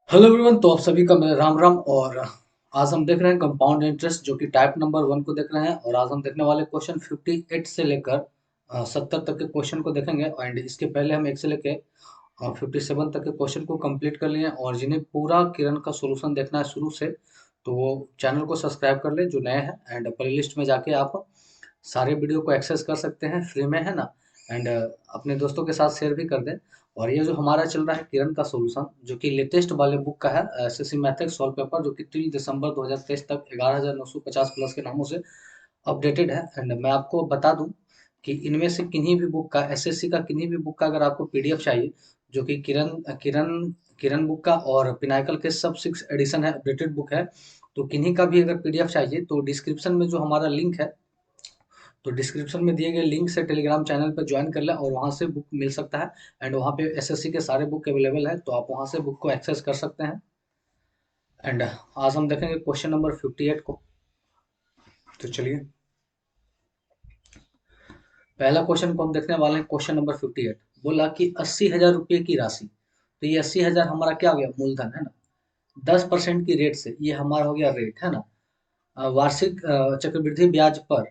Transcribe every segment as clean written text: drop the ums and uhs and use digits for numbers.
Hello everyone. तो आप सभी का मेरा राम राम। और आज हम देख रहे हैं कंपाउंड इंटरेस्ट जो कि टाइप नंबर 1 को देख रहे हैं। और आज हम देखने वाले क्वेश्चन 58 से लेकर 70 तक के क्वेश्चन को देखेंगे। एंड इसके पहले हम 1 से लेकर 57 तक के क्वेश्चन को कंप्लीट कर लिए हैं। और जिन्हें पूरा किरण का सॉल्यूशन देखना है शुरू से, तो वो चैनल को सब्सक्राइब कर ले जो नए हैं। एंड प्लेलिस्ट में जाके आप सारे वीडियो को एक्सेस कर सकते हैं, फ्री में है ना। एंड अपने दोस्तों के साथ शेयर भी कर दें। और ये जो हमारा चल रहा है किरण का सॉल्यूशन, जो कि लेटेस्ट वाले बुक का है, एसएससी मैथ्स सॉल्व पेपर, जो कि 3 दिसंबर 2023 तक 11,950 प्लस के नामों से अपडेटेड है। एंड मैं आपको बता दूं कि इनमें से किन्हीं भी बुक का, एसएससी का किन्हीं भी बुक का अगर आपको पीडीएफ चाहिए, जो कि किरण किरण किरण बुक का और पिनाकल के सब 6 एडिशन है, अपडेटेड बुक है, तो किन्हीं का भी अगर पीडीएफ चाहिए तो डिस्क्रिप्शन में जो हमारा लिंक है, तो डिस्क्रिप्शन में दिए गए लिंक से टेलीग्राम चैनल पर ज्वाइन कर लें और वहाँ से बुक मिल सकता है। एंड वहाँ पे एसएससी के सारे बुक अवेलेबल है, तो आप वहाँ से बुक को एक्सेस कर सकते हैं। एंड आज हम देखेंगे क्वेश्चन नंबर 58 को। तो चलिए, पहला क्वेश्चन को हम देखने वाले हैं। क्वेश्चन नंबर 58 बोला कि 80,000 रुपये की राशि, तो ये 80,000 हमारा क्या हो गया, मूलधन है ना। 10% की रेट से, ये हमारा हो गया रेट है ना। वार्षिक चक्रवृद्धि ब्याज पर,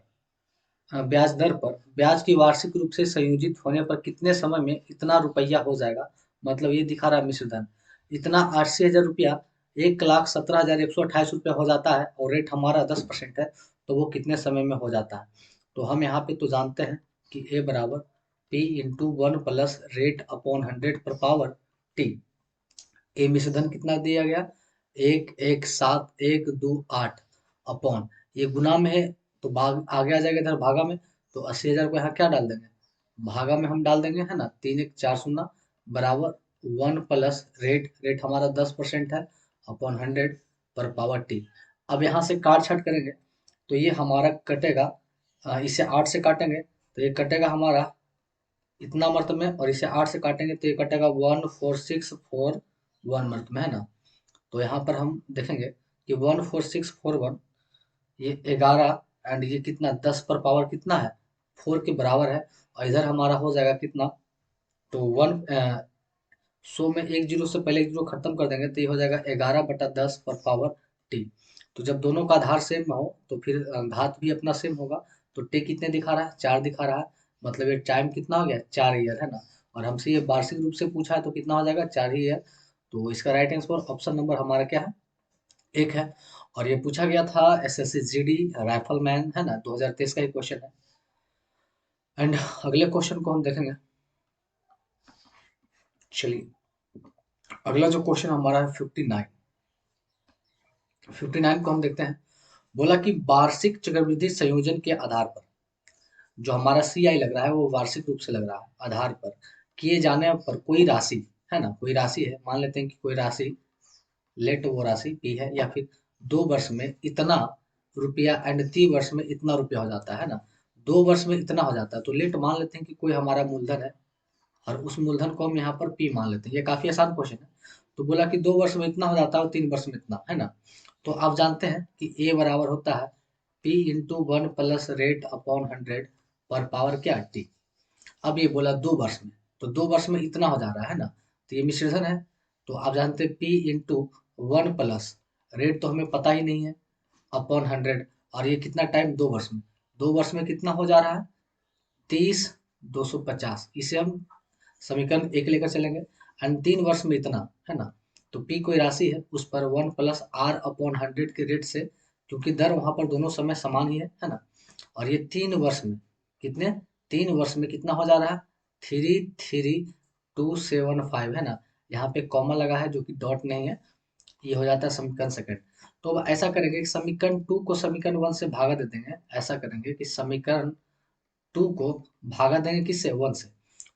ब्याज दर पर ब्याज की वार्षिक रूप से संयोजित होने पर कितने समय में इतना रुपया हो जाएगा। मतलब ये दिखा रहा है मिश्र धन, इतना 80,000 रुपया 1,17,128 रुपया हो जाता है, और रेट हमारा 10% है, तो वो कितने समय में हो जाता है। तो हम यहाँ पे तो जानते हैं कि ए बराबर P into 1 plus rate upon 100 पर पावर टी। ए मिश्र धन कितना दिया गया, 1,1,7,1,2,8 अपॉन, ये गुना में है तो भाग आगे आ जाएगा इधर भागा में। तो 80,000 को यहाँ क्या डाल देंगे, भागा में हम डाल देंगे है ना, 3 1 4 0 बराबर 1 प्लस रेट, रेट हमारा 10% है, अपॉन 100 पर पावर टी। अब यहाँ से काट छाट करेंगे तो ये हमारा कटेगा, इसे 8 से काटेंगे तो ये कटेगा हमारा इतना मर्त में, और इसे 8 से काटेंगे तो ये कटेगा 14641 मर्त में है ना। तो यहाँ पर हम देखेंगे कि 14641, ये 11, एंड ये कितना 10 पर पावर कितना है, 4 के बराबर है। और इधर हमारा हो जाएगा कितना, तो 100 में एक जीरो से पहले एक जीरो खत्म कर देंगे तो ये हो जाएगा 11/10 पर पावर टी। तो जब दोनों का आधार सेम हो तो फिर घात भी अपना सेम होगा। तो टी कितने दिखा रहा है, 4 दिखा रहा है। मतलब ये टाइम कितना हो गया, 4 ईयर है ना। और हमसे ये वार्षिक रूप से पूछा है तो कितना हो जाएगा, 4 ही ईयर। तो इसका राइट आंसर ऑप्शन नंबर हमारा क्या है, एक है। और ये पूछा गया था एसएससी जीडी राइफलमैन है ना, 2023 का ही क्वेश्चन है। एंड अगले क्वेश्चन को हम देखेंगे। चलिए, अगला जो क्वेश्चन हमारा है 59, 59 को हम देखते हैं। बोला कि वार्षिक चक्रवृद्धि संयोजन के आधार पर, जो हमारा सीआई लग रहा है वो वार्षिक रूप से लग रहा है, आधार पर किए जाने पर कोई राशि, है ना, कोई राशि है, मान लेते हैं कि कोई राशि, लेट वो राशि पी है, या फिर 2 वर्ष में इतना रुपया एंड 3 वर्ष में इतना रुपया हो जाता है ना। 2 वर्ष में इतना हो जाता है, तो लेट मान लेते हैं कि कोई हमारा मूलधन है, और उस मूलधन को हम यहाँ पर पी मान लेते हैं। ये काफी आसान क्वेश्चन है। तो बोला कि 2 वर्ष में इतना हो जाता है और 3 वर्ष में इतना है ना। तो आप जानते हैं कि ए बराबर होता है P into 1 plus rate upon 100 पर पावर क्या, टी। अब ये बोला 2 वर्ष में, तो 2 वर्ष में इतना हो जा रहा है ना, तो ये मिश्रण है। तो आप जानते हैं पी इंटू 1 प्लस रेट तो हमें पता ही नहीं है, अपॉन 100, और ये कितना टाइम, 2 वर्ष में। 2 वर्ष में कितना हो जा रहा है, 30, 250, इसे हम समीकरण एक लेकर चलेंगे। एंड 3 वर्ष में इतना है ना। तो पी कोई राशि है, उस पर 1 प्लस आर अपॉन 100 के रेट से, क्योंकि दर वहां पर दोनों समय समान ही है ना। और ये 3 वर्ष में कितने, 3 वर्ष में कितना हो जा रहा है, 33275 है ना। यहाँ पे कॉमा लगा है जो कि डॉट नहीं है, ये हो जाता है समीकरण सेकंड। तो अब ऐसा करेंगे कि समीकरण 2 को समीकरण 1 से भागा दे देंगे। ऐसा करेंगे कि समीकरण 2 को भागा देंगे किससे, 1 से।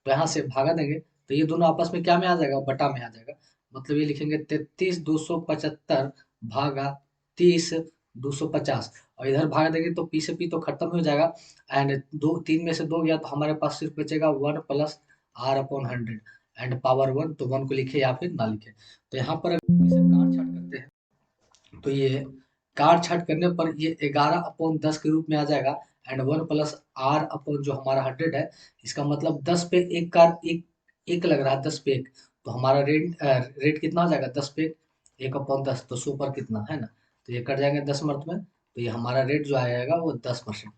तो यहाँ से भागा देंगे तो ये दोनों आपस में क्या में आ जाएगा, बटा में आ जाएगा। मतलब ये लिखेंगे 33,275 भागा 30,250, और इधर भाग देंगे तो पी से पी तो खत्म हो जाएगा। एंड दो, 3 में से 2 गया तो हमारे पास सिर्फ बचेगा 1 plus r upon 100 and power 1। तो 1 को लिखे या फिर ना लिखे। तो यहाँ पर अगर इसे काट छाट करते हैं तो ये काट छाट करने पर ये 11/10 के रूप में आ जाएगा। एंड 1 प्लस आर अपॉन जो हमारा 100 है, इसका मतलब 10 पे एक का एक, एक लग रहा है, 10 पे एक। तो हमारा रेट रेट कितना हो जाएगा, 10 पे एक। 1/10 तो 100 पर कितना है ना, तो ये कट जाएंगे 10 मर्त में, तो ये हमारा रेट जो आएगा वो 10%।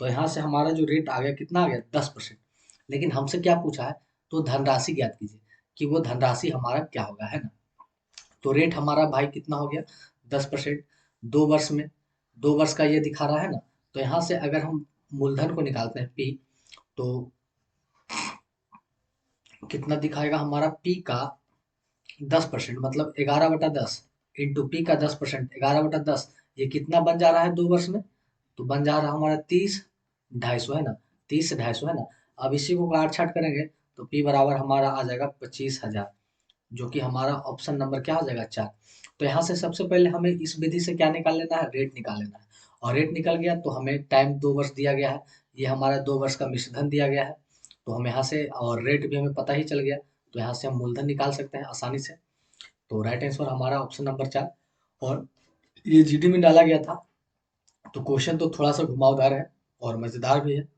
तो यहाँ से हमारा जो रेट आ गया कितना आ गया 10%। लेकिन हमसे क्या पूछा है, तो धनराशि ज्ञात कीजिए कि वो धनराशि हमारा क्या होगा, है ना। तो रेट हमारा भाई कितना हो गया 10%। 2 वर्ष में, 2 वर्ष का ये दिखा रहा है ना। तो यहाँ से अगर हम मूलधन को निकालते हैं पी, तो कितना दिखाएगा हमारा पी का 10%, मतलब 11/10 इंटू पी का 10%, 11/10, ये कितना बन जा रहा है 2 वर्ष में, तो बन जा रहा है हमारा 30/250 है ना, 30/250 है ना। अब इसी को काट छाट करेंगे तो पी बराबर हमारा आ जाएगा 25,000, जो कि हमारा ऑप्शन नंबर क्या हो जाएगा 4। तो यहाँ से सबसे पहले हमें इस विधि से क्या निकाल लेना है, रेट निकाल लेना है। और रेट निकल गया तो हमें टाइम 2 वर्ष दिया गया है, ये हमारा 2 वर्ष का मिश्रधन दिया गया है। तो हम यहाँ से, और रेट भी हमें पता ही चल गया, तो यहाँ से हम मूलधन निकाल सकते हैं आसानी से। तो राइट आंसर हमारा ऑप्शन नंबर 4। और ये जीडी में डाला गया था। तो क्वेश्चन तो थोड़ा सा घुमावदार है और मजेदार भी है।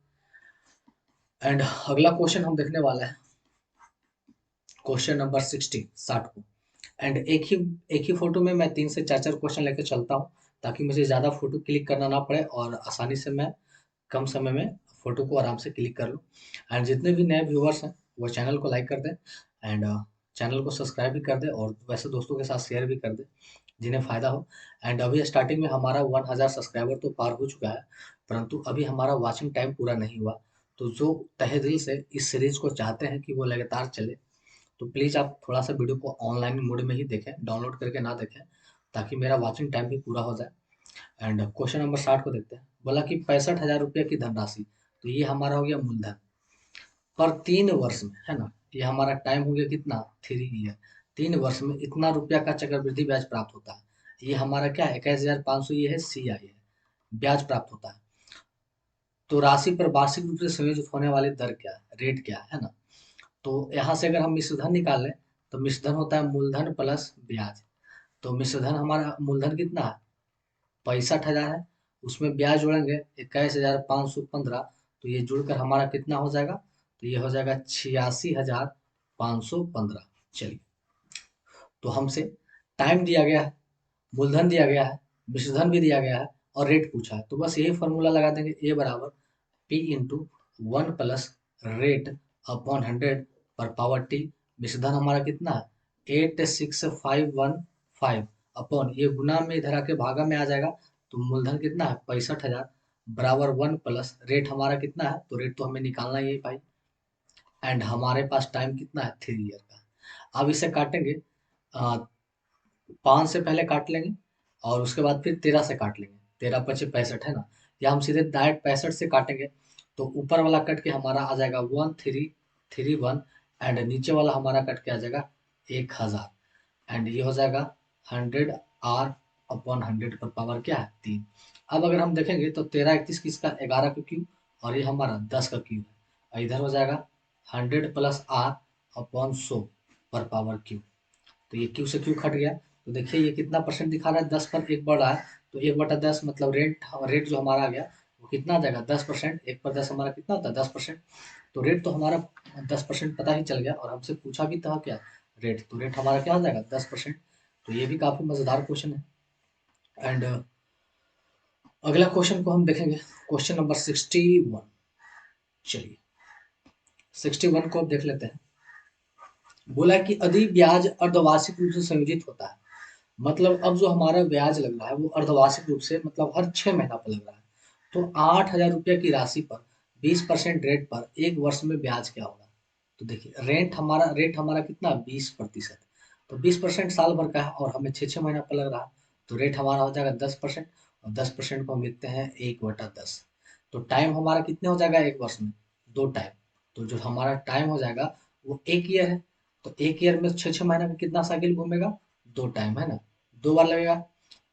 एंड अगला क्वेश्चन हम देखने वाला है क्वेश्चन नंबर 60 को। एंड एक ही फोटो में मैं 3 से 4 क्वेश्चन लेकर चलता हूँ, ताकि मुझे ज़्यादा फोटो क्लिक करना ना पड़े और आसानी से मैं कम समय में फोटो को आराम से क्लिक कर लूँ। एंड जितने भी नए व्यूवर्स हैं वो चैनल को लाइक कर दें, एंड चैनल को सब्सक्राइब भी कर दें, और वैसे दोस्तों के साथ शेयर भी कर दें जिन्हें फ़ायदा हो। एंड अभी स्टार्टिंग में हमारा 1000 सब्सक्राइबर तो पार हो चुका है, परंतु अभी हमारा वॉचिंग टाइम पूरा नहीं हुआ। तो जो तहे दिल से इस सीरीज़ को चाहते हैं कि वो लगातार चले, तो प्लीज़ आप थोड़ा सा वीडियो को ऑनलाइन मोड में ही देखें, डाउनलोड करके ना देखें, ताकि मेरा वॉचिंग टाइम भी पूरा हो जाए। एंड क्वेश्चन नंबर 60 को देखते हैं। बोला कि 65,000 रुपये की धनराशि, तो ये हमारा हो गया मूलधन पर 3 वर्ष में, है ना। ये हमारा टाइम हो गया कितना, 3 ईयर। 3 वर्ष में इतना रुपया का चक्रवृद्धि ब्याज प्राप्त होता है। ये हमारा क्या है, 21,500, ये है सी आई है, ब्याज प्राप्त होता है। तो राशि पर वार्षिक रूप से संयोजित होने वाली दर क्या है, रेट क्या है ना। तो यहाँ से अगर हम मिश्रधन निकालें, तो मिश्रधन होता है मूलधन प्लस ब्याज। तो मिश्रधन हमारा मूलधन कितना है, 65,000 है, उसमें ब्याज जोड़ेंगे 21,515, तो ये जुड़कर हमारा कितना हो जाएगा, तो ये हो जाएगा 86,515। चलिए, तो हमसे टाइम दिया गया है, मूलधन दिया गया है, मिश्रधन भी दिया गया है, और रेट पूछा है। तो बस यही फॉर्मूला लगा देंगे, ए बराबर P into 1 plus rate upon 100 पर पावर टी। मिश्रधन हमारा कितना है 86,515 अपॉन, ये गुना में इधर आके भागा में आ जाएगा, तो मूलधन कितना है 65,000 बराबर 1 प्लस रेट हमारा कितना है, तो रेट तो हमें निकालना ही है भाई। एंड हमारे पास टाइम कितना है 3 ईयर का। अब इसे काटेंगे, 5 से पहले काट लेंगे, और उसके बाद फिर 13 से काट लेंगे, 13×5 = 65 है ना। या हम सीधे डायरेक्ट 65 से काटेंगे, तो ऊपर वाला कट के हमारा आ जाएगा 1331, एंड नीचे वाला हमारा कट के आ जाएगा 1000, एंड ये हो जाएगा 100R/100 पर पावर क्या है 3। अब अगर हम देखेंगे तो 13 31 किसका, 11 का क्यूब, और ये हमारा 10 का क्यूब है, और इधर हो जाएगा 100+R/100 पर पावर क्यूब। तो ये क्यू से क्यू कट गया। तो देखिए ये कितना परसेंट दिखा रहा है, 10 पर 1 बढ़ रहा है, तो 1/10 मतलब रेट रेट जो हमारा आ गया वो कितना आ जाएगा 10%। 1/10 हमारा कितना होता है 10%। तो रेट तो हमारा 10% पता ही चल गया, और हमसे पूछा भी था क्या, रेट। तो रेट हमारा क्या हो जाएगा 10%। तो ये भी काफ़ी मज़ेदार क्वेश्चन है। एंड अगला क्वेश्चन को हम देखेंगे, क्वेश्चन नंबर 61। चलिए 61 को अब देख लेते हैं। बोला कि अधि ब्याज अर्धवार्षिक रूप से संयोजित होता है, मतलब अब जो हमारा ब्याज लग रहा है वो अर्धवार्षिक रूप से, मतलब हर 6 महीना पर लग रहा है। तो 8,000 रुपये की राशि पर 20% रेट पर 1 वर्ष में ब्याज क्या होगा। तो देखिए रेट हमारा कितना 20%। तो 20% साल भर का है, और हमें 6 6 महीना पर लग रहा है, तो रेट हमारा हो जाएगा 10%। और 10% को हम लिखते हैं 1/10। तो टाइम हमारा कितने हो जाएगा 1 वर्ष में, 2 टाइम। तो जो हमारा टाइम हो जाएगा वो 1 ईयर है। तो 1 ईयर में 6 6 महीने में कितना साइकिल घूमेगा, 2 टाइम, है ना, 2 बार लगेगा।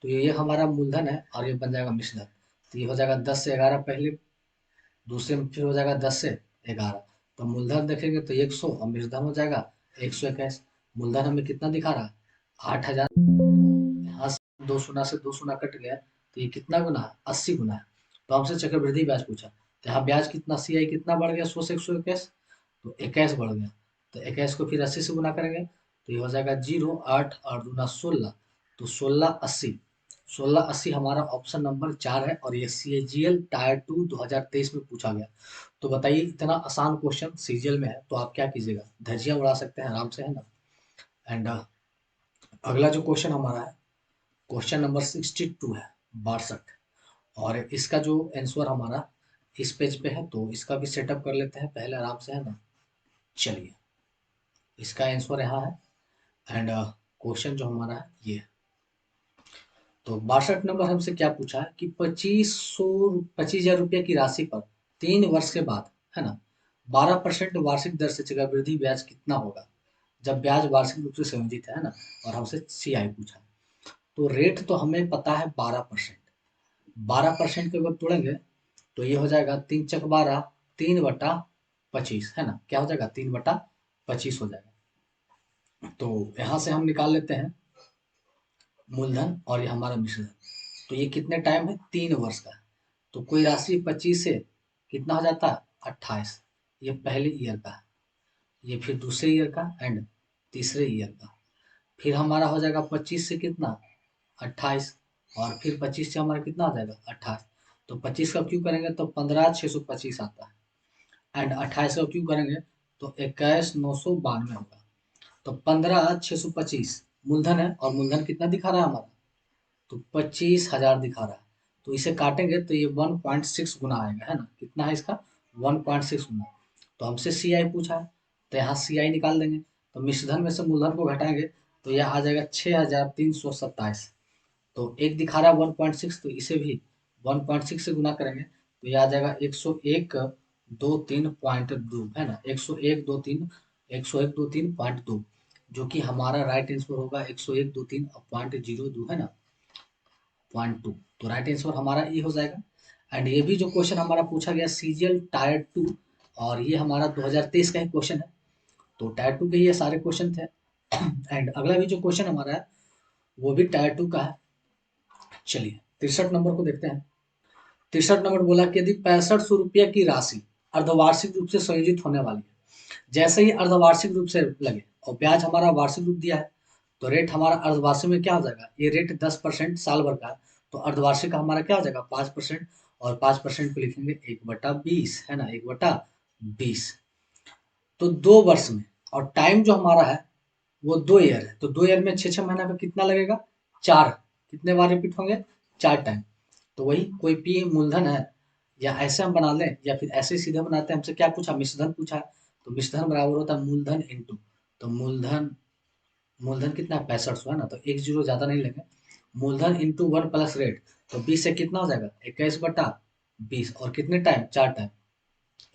तो ये हमारा मूलधन है, और ये बन जाएगा मिश्रधन। तो ये हो जाएगा 10 से 11 पहले, दूसरे में फिर हो जाएगा 10 से 11। तो मूलधन देखेंगे तो 100, और मिश्रधन हो जाएगा 121। मूलधन हमें कितना दिखा रहा है 8,000। यहाँ से 2 शून्य कट गया, तो ये कितना गुना है 80 गुना है। तो हमसे चक्रवृद्धि ब्याज पूछा, तो यहाँ ब्याज कितना सी आई कितना बढ़ गया 100 से 121, तो 21 बढ़ गया। तो 21 को फिर 80 से गुना करेंगे, तो ये हो जाएगा 0, 8 और दूना 16, तो 1680 हमारा ऑप्शन नंबर 4 है और ये CGL टायर 2 2023 में पूछा गया। तो बताइए, इतना आसान क्वेश्चन CGL में है तो आप क्या कीजिएगा, धज्जियां उड़ा सकते हैं आराम से, है ना। एंड अगला जो क्वेश्चन हमारा है, क्वेश्चन नंबर 62 है, 62। और इसका जो आंसर हमारा इस पेज पे है, तो इसका भी सेटअप कर लेते हैं पहले आराम से, है ना। चलिए, इसका आंसर यहाँ है। एंड क्वेश्चन जो हमारा है ये है। तो 62 नंबर हमसे क्या पूछा है कि 25,000 रुपये की राशि पर 3 वर्ष के बाद, है ना, 12% वार्षिक दर से चक्रवृद्धि ब्याज कितना होगा जब ब्याज वार्षिक रूप से संयोजित है ना। और हमसे CI पूछा है। तो रेट तो हमें पता है 12%। 12% के अगर तोड़ेंगे तो ये हो जाएगा 3 × 12, 3/25, है ना। क्या हो जाएगा, 3/25 हो जाएगा। तो यहाँ से हम निकाल लेते हैं मूलधन और ये हमारा मिश्रधन। तो ये कितने टाइम है, 3 वर्ष का। तो कोई राशि 25 से कितना हो जाता है, 28। ये पहले ईयर का है, ये फिर दूसरे ईयर का एंड तीसरे ईयर का। फिर हमारा हो जाएगा 25 से कितना, 28। और फिर 25 से हमारा कितना आ जाएगा, 28। तो 25 का क्यों करेंगे तो 15,625 आता है। एंड 28 का क्यों करेंगे तो 21,992 होगा। तो 15,625 मूलधन है और मूलधन कितना दिखा रहा है हमारा, तो 25,000 दिखा रहा है। तो इसे काटेंगे तो ये 1.6 गुना आएगा, है ना। कितना है इसका, 1.6 गुना। तो हमसे CI पूछा है तो यहाँ CI निकाल देंगे। तो मिश्रधन में से मूलधन को घटाएंगे तो यह आ जाएगा 6,327। तो एक दिखा रहा है 1.6, तो इसे भी 1.6 से गुना करेंगे तो यह आ जाएगा 101,203.2, है ना। 101,203.2, जो कि हमारा राइट आंसर होगा 101,203.02, है ना, 0.2। तो राइट आंसर हमारा ये हो जाएगा। एंड ये भी जो क्वेश्चन हमारा पूछा गया CGL टायर 2, और ये हमारा 2023 का ही क्वेश्चन है। तो टायर 2 के ये सारे क्वेश्चन थे। एंड अगला भी जो क्वेश्चन हमारा है वो भी टायर 2 का है। चलिए 63 नंबर को देखते हैं। 63 नंबर बोला कि यदि 6500 रुपया की राशि अर्धवार्षिक रूप से संयोजित होने वाली है, जैसे ही अर्धवार्षिक रूप से लगे और ब्याज हमारा वार्षिक रूप दिया है, तो रेट हमारा अर्धवार्षिक में क्या हो जाएगा, ये रेट 10% साल भर का है, तो अर्धवार्षिक का हमारा क्या हो जाएगा 5%। और 5% को लिखेंगे 1/20, है ना, 1/20। तो 2 वर्ष में, और टाइम जो हमारा है वो 2 ईयर है, तो 2 ईयर में 6-6 महीना का कितना लगेगा, 4। कितने बार रिपीट होंगे, 4 टाइम। तो वही कोई पी मूलधन है, या ऐसे हम बना लें या फिर ऐसे सीधे बनाते हैं। हमसे क्या पूछा, मिश्रधन पूछा है। तो मिश्रधन बराबर होता है मूलधन इंटू, तो मूलधन, मूलधन कितना है 6500, है ना। तो एक जीरो ज्यादा नहीं लेंगे, मूलधन इंटू 1 प्लस रेट। तो 20 से कितना हो जाएगा 21/20, और कितने टाइम, 4 टाइम।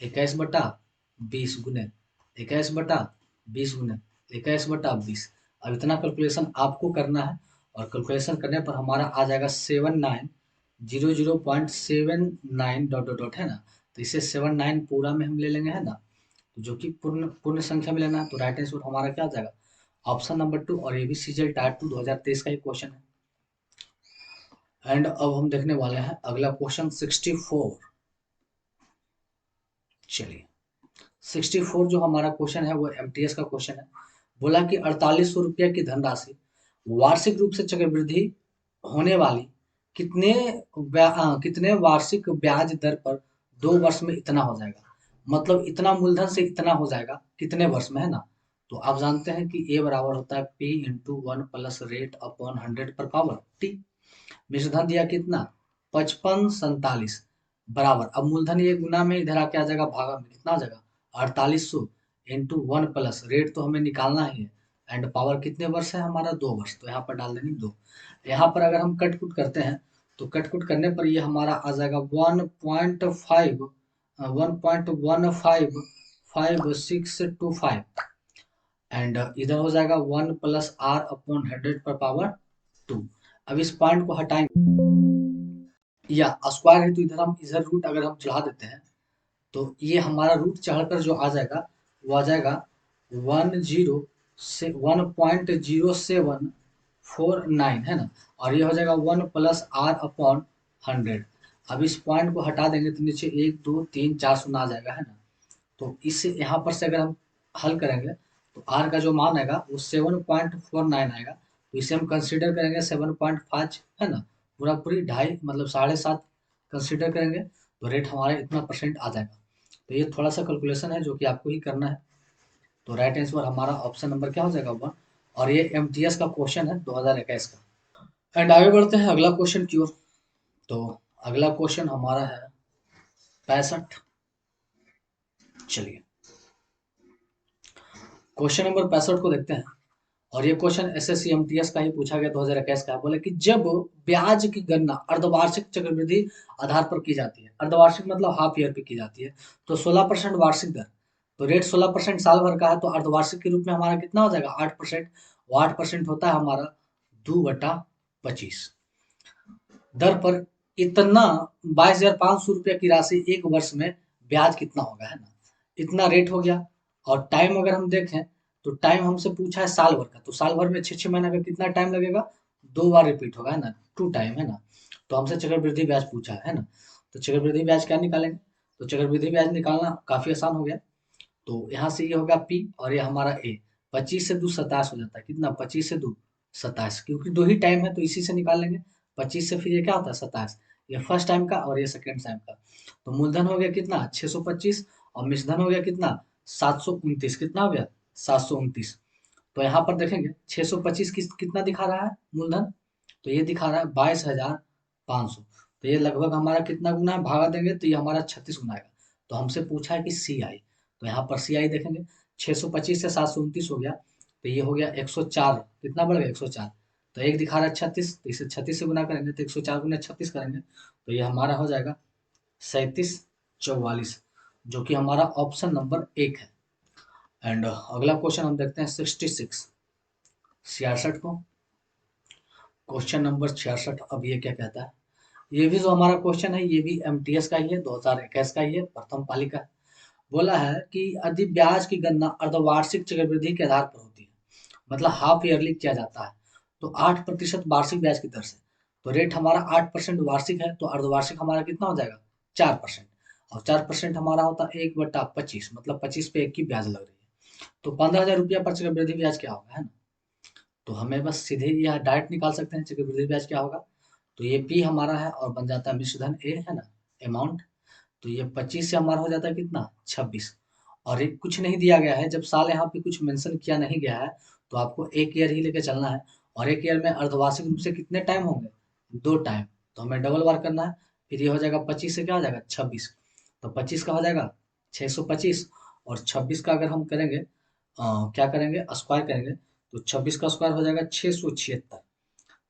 21/20 गुने 21/20 गुने 21/20। अब इतना कैलकुलेशन आपको करना है, और कैलकुलेशन करने पर हमारा आ जाएगा 7900.79 डॉट डॉट डॉट, है ना। तो इसे 79 पूरा में हम ले लेंगे, है ना। तो जो कि पूर्ण पूर्ण संख्या में लेना है, तो राइट आंसर हमारा क्या आ जाएगा, ऑप्शन नंबर 2। और ये भी CGL टायर 2 2023 का ही क्वेश्चन है। एंड अब हम देखने वाले हैं अगला क्वेश्चन 64। चलिए 64 जो हमारा क्वेश्चन है वो MTS का क्वेश्चन है। बोला कि 4800 रुपया की धनराशि वार्षिक रूप से चक्रवृद्धि होने वाली कितने वार्षिक ब्याज दर पर 2 वर्ष में इतना हो जाएगा। मतलब इतना मूलधन से इतना हो जाएगा कितने वर्ष में, है ना। तो आप जानते हैं कि A बराबर होता है P×1 प्लस रेट अपॉन 100 पर पावर T। मिश्रधन दिया कितना, 5547 बराबर, अब मूलधन ये गुना में इधर आके आ जाएगा भागा में, कितना आ जाएगा 4800 इंटू 1 प्लस रेट, तो हमें निकालना ही है। एंड पावर कितने वर्ष है हमारा, 2 वर्ष, तो यहाँ पर डाल देंगे 2। यहाँ पर अगर हम कट कुट करते हैं तो कट कुट करने पर ये हमारा आ जाएगा 1.155625। एंड इधर हो जाएगा 1 प्लस R अपॉन 100 पर पावर 2। अब इस पॉइंट को हटाएंगे या स्क्वायर है, तो इधर हम इधर रूट अगर हम चढ़ा देते हैं तो ये हमारा रूट चढ़कर जो आ जाएगा वो आ जाएगा 1.0749, है ना। और ये हो जाएगा 1 प्लस R अपॉन 100। अब इस पॉइंट को हटा देंगे तो नीचे 1 2 3 4 शून्य आ जाएगा, है ना। तो इससे यहाँ पर से अगर हम हल करेंगे तो R का जो मान आएगा वो 7.49 आएगा। तो इसे हम कंसिडर करेंगे 7.5 है ना, पूरा पूरी 2.5 मतलब 7.5 कंसिडर करेंगे तो रेट हमारा इतना परसेंट आ जाएगा। तो ये थोड़ा सा कैलकुलेशन है जो कि आपको ही करना है। तो राइट आंसर हमारा ऑप्शन नंबर क्या हो जाएगा 1। और ये एमटीएस का क्वेश्चन है 2021 का। एंड आगे बढ़ते हैं अगला क्वेश्चन की ओर। तो अगला क्वेश्चन हमारा है 65। चलिए क्वेश्चन नंबर 65 को देखते हैं। और ये क्वेश्चन एसएससी एमटीएस का ही पूछा गया 2021 का है। बोले कि जब ब्याज की गणना अर्धवार्षिक चक्रवृद्धि आधार पर की जाती है, अर्धवार्षिक मतलब हाफ ईयर पे की जाती है, तो 16% वार्षिक दर, तो रेट 16% साल भर का है, तो अर्धवार्षिक के रूप में हमारा कितना हो जाएगा 8%। वो 8% होता है हमारा 2/25 दर पर इतना 22,500 रुपया की राशि एक वर्ष में ब्याज कितना होगा, है ना। इतना रेट हो गया। और टाइम अगर हम देखें तो टाइम हमसे पूछा है साल भर का, तो साल भर में 6-6 महीने का कितना टाइम लगेगा, 2 बार रिपीट होगा, है ना, 2 टाइम, है ना। तो हमसे चक्रवृद्धि ब्याज पूछा है ना। तो चक्रवृद्धि ब्याज क्या निकालेंगे, तो चक्रवृद्धि ब्याज निकालना काफी आसान हो गया। तो यहाँ से ये होगा पी और ये हमारा ए। 25 से 2 27 हो जाता है, कितना 25 से 2 27, क्योंकि दो ही टाइम है तो इसी से निकाल लेंगे। 25 से फिर ये क्या होता है 27, ये फर्स्ट टाइम का और ये सेकेंड टाइम का। तो मूलधन हो गया कितना 625 और मिश्रधन हो गया कितना 729, कितना हो गया 729। तो यहाँ पर देखेंगे 625 कितना दिखा रहा है मूलधन, तो ये दिखा रहा है 22,500। तो ये लगभग हमारा कितना गुना है, भागा देंगे तो ये हमारा 36 गुना आएगा। तो हमसे पूछा है कि सी आई, तो यहाँ पर सी आई देखेंगे 625 से 729 हो गया, तो ये हो गया 104, कितना बढ़ गया 104। तो एक दिखा रहा है 36, तो इसे 36 से गुना करेंगे तो 104 गुना 36 करेंगे तो ये हमारा हो जाएगा 3744, जो कि हमारा ऑप्शन नंबर 1 है। एंड अगला क्वेश्चन हम देखते हैं 66 66 को। क्वेश्चन नंबर 66 अब ये क्या कहता है। ये भी जो हमारा क्वेश्चन है ये भी एमटीएस का ही है, 2021 का ही है, प्रथम पाली का है। बोला है कि यदि ब्याज की गणना अर्धवार्षिक चक्रवृद्धि के आधार पर होती है, मतलब हाफ ईयरली किया जाता है, तो 8% वार्षिक ब्याज की दर से, तो रेट हमारा 8% वार्षिक है, तो अर्धवार्षिक हमारा कितना हो जाएगा 4%। और 4% हमारा होता है 1/25, मतलब 25 पे 1 की ब्याज लग रही है। तो 15,000 रुपया पर चक्रवृद्धि ब्याज क्या होगा, है ना। तो हमें बस सीधे यह डायरेक्ट निकाल सकते हैं चक्रवृद्धि ब्याज क्या होगा। तो ये पी हमारा है और बन जाता है मिश्रधन ए, है ना, अमाउंट। तो ये 25 से हमारा हो जाता है कितना 26। और एक कुछ नहीं दिया गया है, जब साल यहाँ पे कुछ मेंशन किया नहीं गया है तो आपको एक ईयर ही लेके चलना है। और एक ईयर में अर्धवार्षिक रूप से कितने टाइम होंगे, 2 टाइम। तो हमें डबल बार करना है। फिर ये हो जाएगा 25 से क्या हो जाएगा 26, तो 25 का हो जाएगा 625। और 26 का अगर हम करेंगे क्या करेंगे स्क्वायर करेंगे, तो 26 का स्क्वायर हो जाएगा 676।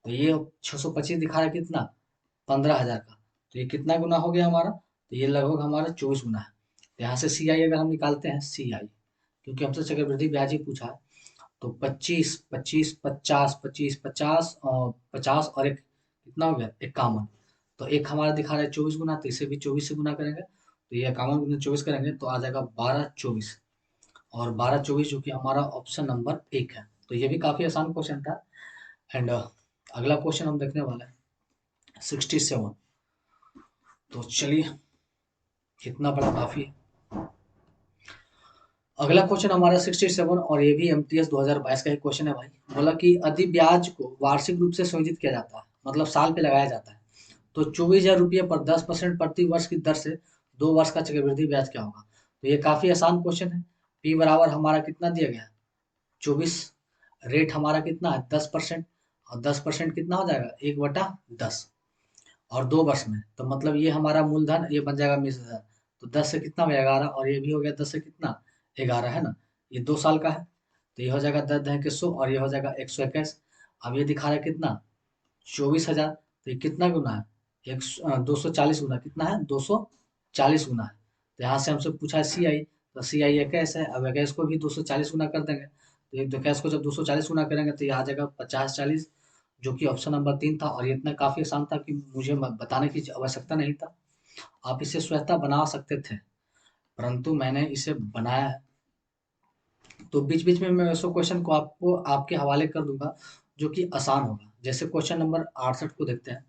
तो ये 625 दिखा रहा है कितना 15,000 का। तो ये कितना गुना हो गया हमारा, तो ये लगभग हमारा 24 गुना है। तो यहाँ से सी आई अगर हम निकालते हैं सी आई, क्योंकि हमसे चक्रवृद्धि ब्याज ही पूछा है, तो 25 25 50 25 50 और 50 और एक कितना हो गया 51। तो एक हमारा दिखा रहा है 24 गुना, तो इसे भी 24 से गुना करेंगे, तो ये 51 गुना 24 करेंगे तो आ जाएगा 1224। और 1224 जो कि हमारा ऑप्शन नंबर 1 है। तो ये भी काफी आसान क्वेश्चन था। एंड अगला क्वेश्चन हम देखने वाले हैं 67। तो चलिए कितना बड़ा काफी है। अगला क्वेश्चन हमारा 67 और ये भी एमटीएस 2022 का ही क्वेश्चन है भाई। बोला कि यदि ब्याज को वार्षिक रूप से संयोजित किया जाता है, मतलब साल पे लगाया जाता है, तो 24,000 रुपये पर 10% प्रति वर्ष की दर से 2 वर्ष का चक्रवृद्धि ब्याज क्या होगा। तो ये काफी आसान क्वेश्चन है। पी बराबर हमारा कितना दिया गया है 24, रेट हमारा कितना है 10%, और 10% कितना हो जाएगा 1/10, और 2 वर्ष में, तो मतलब ये हमारा मूलधन ये बन जाएगा 20,000। तो 10 से कितना हो गया 11, और ये भी हो गया 10 से कितना 11, है ना। ये 2 साल का है, तो ये हो जाएगा 10 10 100 और ये हो जाएगा 121। अब ये दिखा रहा है कितना 24,000, तो ये कितना गुना है 240 गुना, कितना है 240 गुना है। तो यहाँ से हमसे पूछा है सी आई, तो सी आई 21 है। अब 21 को भी 240 गुना कर देंगे, तो एक 21 को जब 240 गुना करेंगे तो ये आ जाएगा 50 40, जो कि ऑप्शन नंबर 3 था। और ये इतना काफी आसान था कि मुझे बताने की आवश्यकता नहीं था, आप इसे स्वतः बना सकते थे, परंतु मैंने इसे बनाया है। तो बीच बीच में मैं वैसे क्वेश्चन को आपको आपके हवाले कर दूंगा जो कि आसान होगा। जैसे क्वेश्चन नंबर 68 को देखते हैं।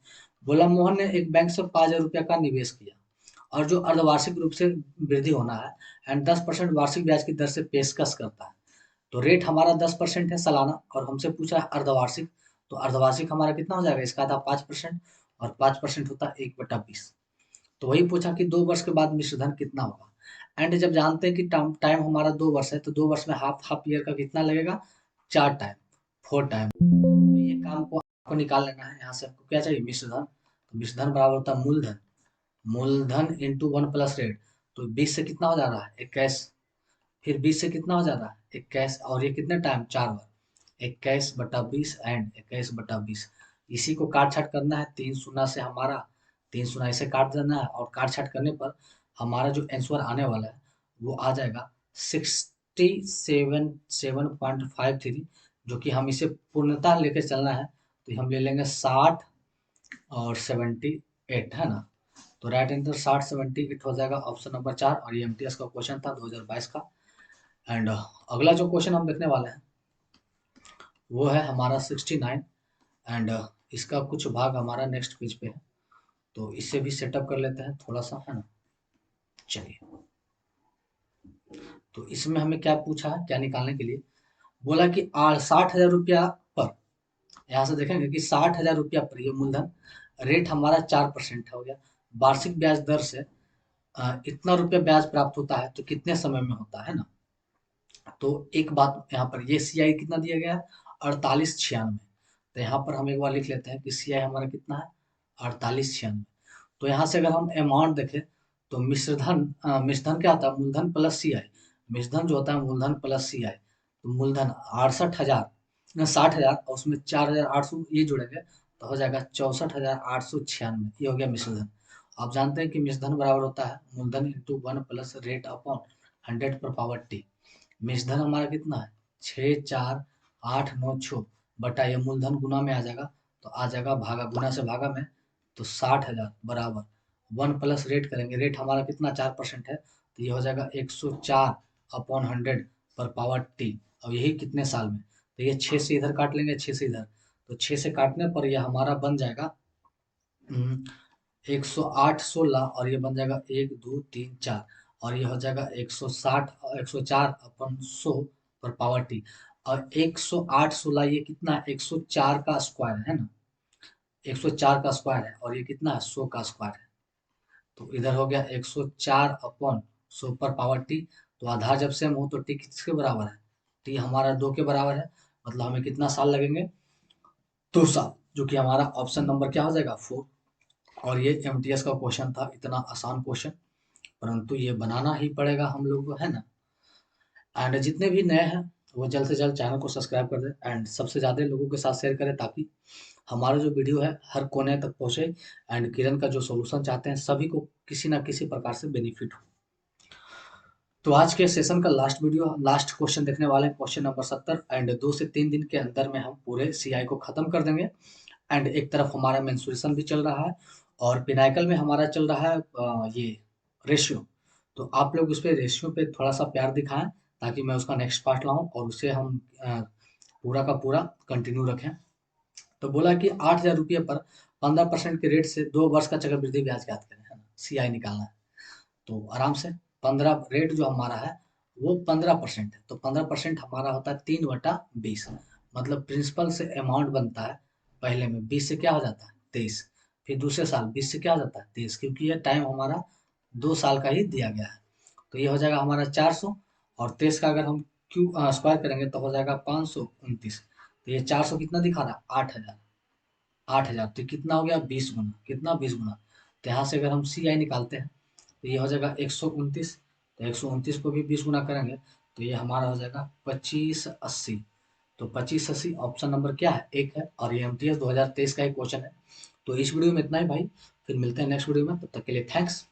बोला मोहन ने एक बैंक से 5,000 रुपया का निवेश किया और जो अर्धवार्षिक रूप से वृद्धि होना है एंड 10% वार्षिक ब्याज की दर से पेशकश करता है। तो रेट हमारा 10% है सालाना और हमसे पूछा है अर्धवार्षिक, तो अर्धवार्षिक हमारा कितना हो जाएगा, इसका था 5% और 5% होता है 1/20। तो वही पूछा कि 2 वर्ष के बाद मिश्रधन कितना होगा। एंड जब जानते हैं कि टाइम हमारा 2 वर्ष है, तो 2 वर्ष में हाफ हाफ ईयर का कितना लगेगा, 4 टाइम, 4 टाइम। तो ये काम को आपको निकाल लेना है। यहाँ से आपको क्या चाहिए, मिश्रधन। तो मिश्रधन बराबर होता है मूलधन, मूलधन इंटू 1 प्लस रेट। तो 20 से कितना हो जा रहा है, 21। फिर 20 से कितना हो जा रहा है, 21। और ये कितने टाइम, 4 बार, 21/20 एंड 21/20। इसी को काट छाट करना है, 3 शून्य से हमारा 3 शून्य इसे काट देना है, और काट छाट करने पर हमारा जो आंसर आने वाला है वो आ जाएगा 67.53, जो कि हम इसे पूर्णतः लेकर चलना है तो हम ले लेंगे 60 और 78, है ना। तो राइट आंसर 60-78 हो जाएगा, ऑप्शन नंबर 4। और ये एमटीएस का क्वेश्चन था 2022 का। एंड अगला जो क्वेश्चन हम देखने वाले हैं वो है हमारा 69। एंड इसका कुछ भाग हमारा नेक्स्ट पेज पे है, तो इसे भी सेटअप कर लेते हैं थोड़ा सा, है ना। चलिए, तो इसमें हमें क्या पूछा है, क्या निकालने के लिए बोला कि 60,000 रुपया पर, यहाँ से देखेंगे कि 60,000 रुपया पर ये मूलधन, रेट हमारा 4% हो गया, वार्षिक ब्याज दर से इतना रुपया ब्याज प्राप्त होता है, तो कितने समय में होता है ना। तो एक बात यहाँ पर, ये सीआई कितना दिया गया है, 4896। तो यहाँ पर हम एक बार लिख लेते हैं कि सीआई हमारा कितना है, 4896। तो यहाँ से अगर हम अमाउंट देखें तो मिश्रधन क्या होता है, मूलधन प्लस सीआई। मिश्रधन जो होता है मूलधन प्लस सीआई, तो मूलधन 68,000, 60,000 और उसमें 4,800 ये जुड़ेंगे तो हो जाएगा 64,896। ये हो गया मिश्रधन। आप जानते हैं कि मिश्रधन बराबर होता है मूलधन इंटू 1 प्लस रेट अपॉन 100 पर पावर टी। मिश्रधन हमारा कितना है, 64896 बटा ये मूलधन गुना में आ जाएगा, तो आ जाएगा भागा, गुना से भागा में, तो 60,000 बराबर 1 प्लस रेट करेंगे, रेट हमारा कितना 4% है, तो ये हो जाएगा 104/100 पर पावर टी। और यही कितने साल में, तो ये 6 से इधर काट लेंगे, 6 से इधर, तो 6 से काटने पर यह हमारा बन जाएगा 108/16, और ये बन जाएगा 1 2 3 4, और ये हो जाएगा 104/100 पर पावर टी। और 108/16 ये कितना है, 104 का स्क्वायर है ना, 104 का स्क्वायर है, और ये कितना है, 100 का स्क्वायर है। तो इधर हो गया 104/100 पर पावर टी। तो आधार जब सेम हो तो टी किसके बराबर है, टी हमारा 2 के बराबर है, मतलब हमें कितना साल लगेंगे, 2 साल, जो कि हमारा ऑप्शन नंबर क्या हो जाएगा, 4। और ये एमटीएस का क्वेश्चन था, इतना आसान क्वेश्चन, परंतु ये बनाना ही पड़ेगा हम लोग को, है ना। एंड जितने भी नए हैं वो जल्द से जल्द चैनल को सब्सक्राइब कर दें, एंड सबसे ज़्यादा लोगों के साथ शेयर करें, ताकि हमारा जो वीडियो है हर कोने तक पहुँचे, एंड किरण का जो सॉल्यूशन चाहते हैं सभी को किसी ना किसी प्रकार से बेनिफिट हो। तो आज के सेशन का लास्ट क्वेश्चन देखने वाले हैं, क्वेश्चन नंबर 70। एंड 2 से 3 दिन के अंदर में हम पूरे सीआई को खत्म कर देंगे। एंड एक तरफ हमारा मेंसुरेशन भी चल रहा है, और पिनाइकल में हमारा चल रहा है ये रेशियो। तो आप लोग उस पे रेशियो पे थोड़ा सा प्यार दिखाएं, ताकि मैं उसका नेक्स्ट पार्ट लाऊं और उसे हम पूरा का पूरा कंटिन्यू रखें। तो बोला कि 8,000 रुपये पर 15% के रेट से 2 वर्ष का चक्रवृद्धि ब्याज ज्ञात करें, है ना, सीआई निकालना है। तो आराम से 15 रेट जो हमारा है वो 15% है, तो 15% हमारा होता है 3/20। मतलब प्रिंसिपल से अमाउंट बनता है, पहले में 20 से क्या हो जाता है, 23। फिर दूसरे साल 20 से क्या हो जाता है, 23, क्योंकि ये टाइम हमारा 2 साल का ही दिया गया है। तो ये हो जाएगा हमारा 400, और 23 का अगर हम स्क्वायर करेंगे तो हो जाएगा 529। तो ये 400 कितना दिखा रहा है, 8,000, 8,000, तो कितना हो गया, 20 गुना, कितना, 20 गुना। तो यहाँ से अगर हम सी आई निकालते हैं तो ये हो जाएगा 129। तो 129 को भी 20 गुना करेंगे तो ये हमारा हो जाएगा 2580। तो 2580 ऑप्शन नंबर क्या है, 1 है। और ये एमटीएस 2023 का एक क्वेश्चन है। तो इस वीडियो में इतना ही भाई, फिर मिलते हैं नेक्स्ट वीडियो में, तब तक के लिए थैंक्स।